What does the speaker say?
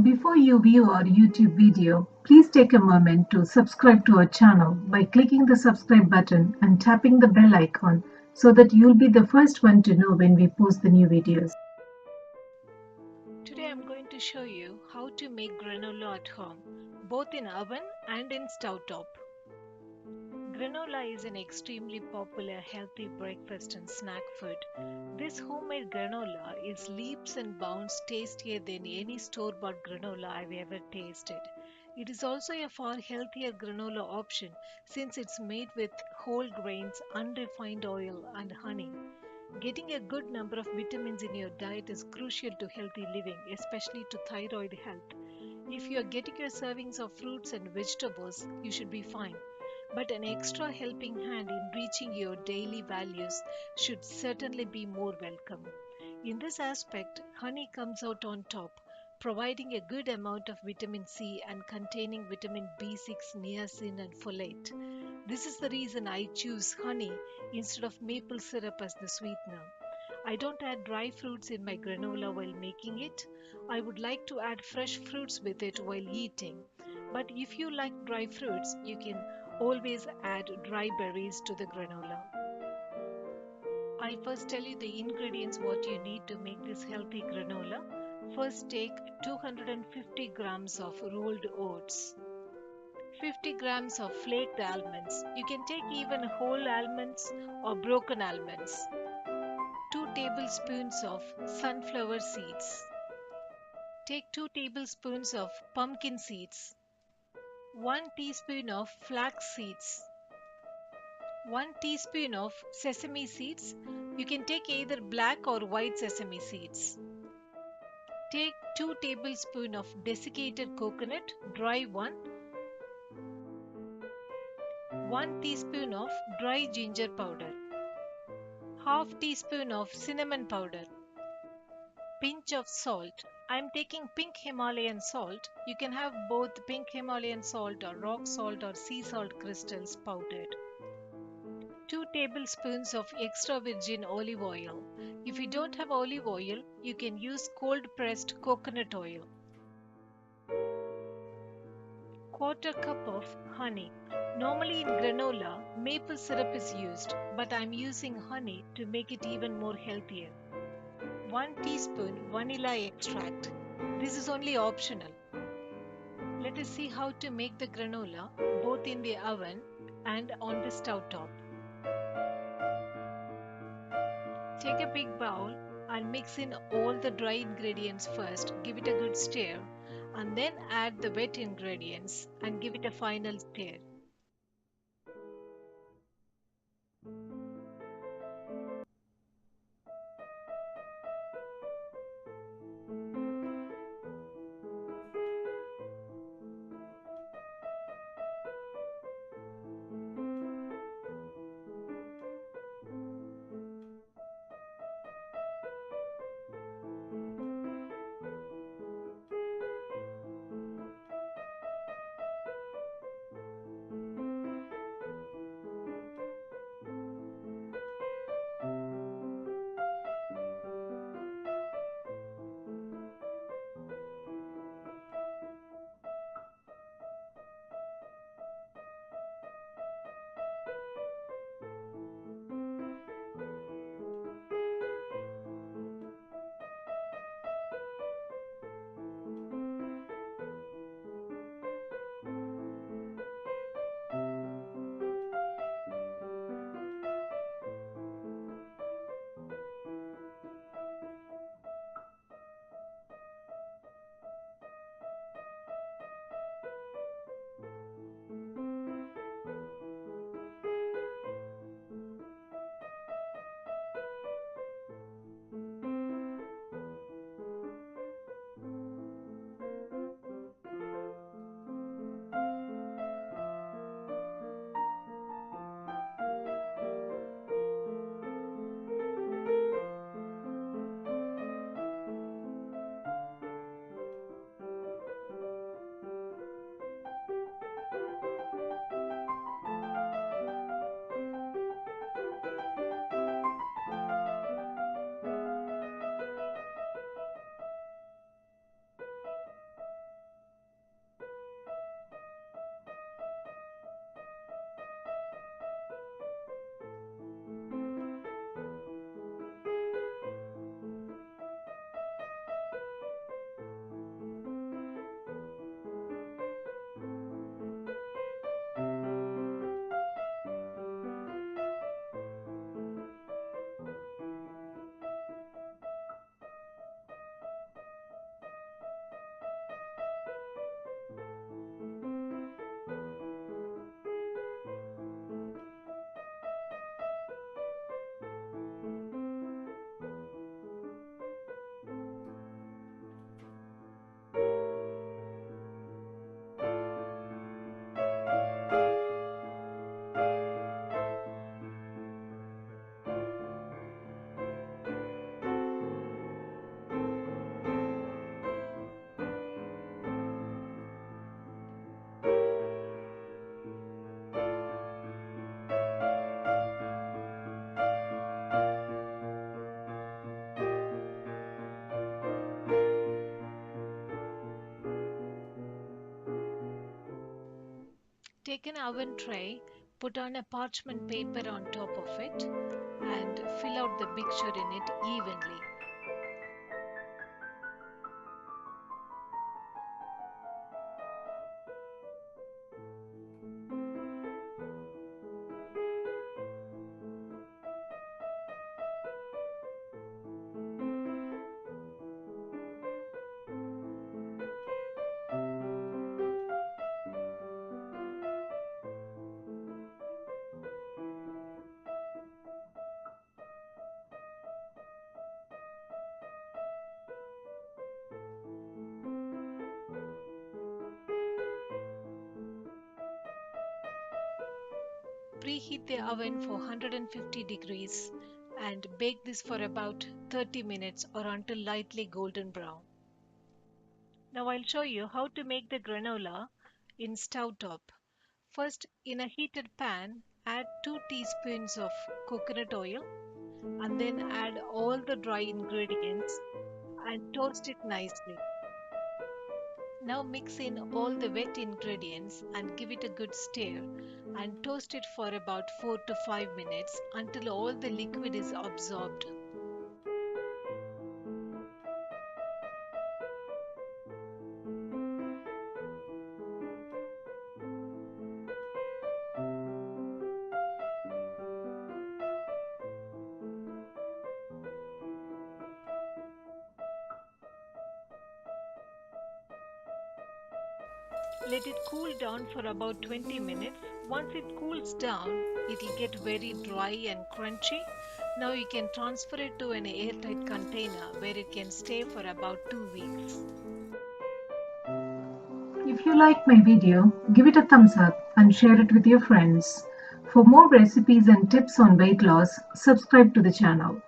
Before you view our YouTube video, please take a moment to subscribe to our channel by clicking the subscribe button and tapping the bell icon so that you'll be the first one to know when we post the new videos. Today I'm going to show you how to make granola at home, both in oven and in stove top. Granola is an extremely popular healthy breakfast and snack food. This homemade granola is leaps and bounds tastier than any store-bought granola I've ever tasted. It is also a far healthier granola option since it's made with whole grains, unrefined oil and honey. Getting a good number of vitamins in your diet is crucial to healthy living, especially to thyroid health. If you are getting your servings of fruits and vegetables, you should be fine. But an extra helping hand in reaching your daily values should certainly be more welcome. In this aspect, honey comes out on top, providing a good amount of vitamin C and containing vitamin B6, niacin, and folate. This is the reason I choose honey instead of maple syrup as the sweetener. I don't add dry fruits in my granola while making it. I would like to add fresh fruits with it while eating. But if you like dry fruits, you can always add dry berries to the granola. I'll first tell you the ingredients what you need to make this healthy granola. First take 250 grams of rolled oats, 50 grams of flaked almonds. You can take even whole almonds or broken almonds. 2 tablespoons of sunflower seeds. Take 2 tablespoons of pumpkin seeds. 1 teaspoon of flax seeds. 1 teaspoon of sesame seeds. You can take either black or white sesame seeds. Take 2 tablespoons of desiccated coconut, dry one. 1 teaspoon of dry ginger powder. Half teaspoon of cinnamon powder. Pinch of salt. I am taking pink Himalayan salt. You can have both pink Himalayan salt or rock salt or sea salt crystals powdered. 2 tablespoons of extra virgin olive oil. If you don't have olive oil, you can use cold pressed coconut oil. Quarter cup of honey. Normally in granola, maple syrup is used, but I am using honey to make it even more healthier. 1 teaspoon vanilla extract. This is only optional. Let us see how to make the granola both in the oven and on the stove top. Take a big bowl and mix in all the dry ingredients first. Give it a good stir and then add the wet ingredients and give it a final stir. Take an oven tray, put on a parchment paper on top of it, and fill out the mixture in it evenly. Preheat the oven for 150 degrees and bake this for about 30 minutes or until lightly golden brown. Now I'll show you how to make the granola in stove top. First, in a heated pan, add 2 teaspoons of coconut oil and then add all the dry ingredients and toast it nicely. Now mix in all the wet ingredients and give it a good stir and toast it for about 4 to 5 minutes until all the liquid is absorbed. Let it cool down for about 20 minutes. Once it cools down, it will get very dry and crunchy. Now you can transfer it to an airtight container where it can stay for about 2 weeks. If you like my video, give it a thumbs up and share it with your friends. For more recipes and tips on weight loss, subscribe to the channel.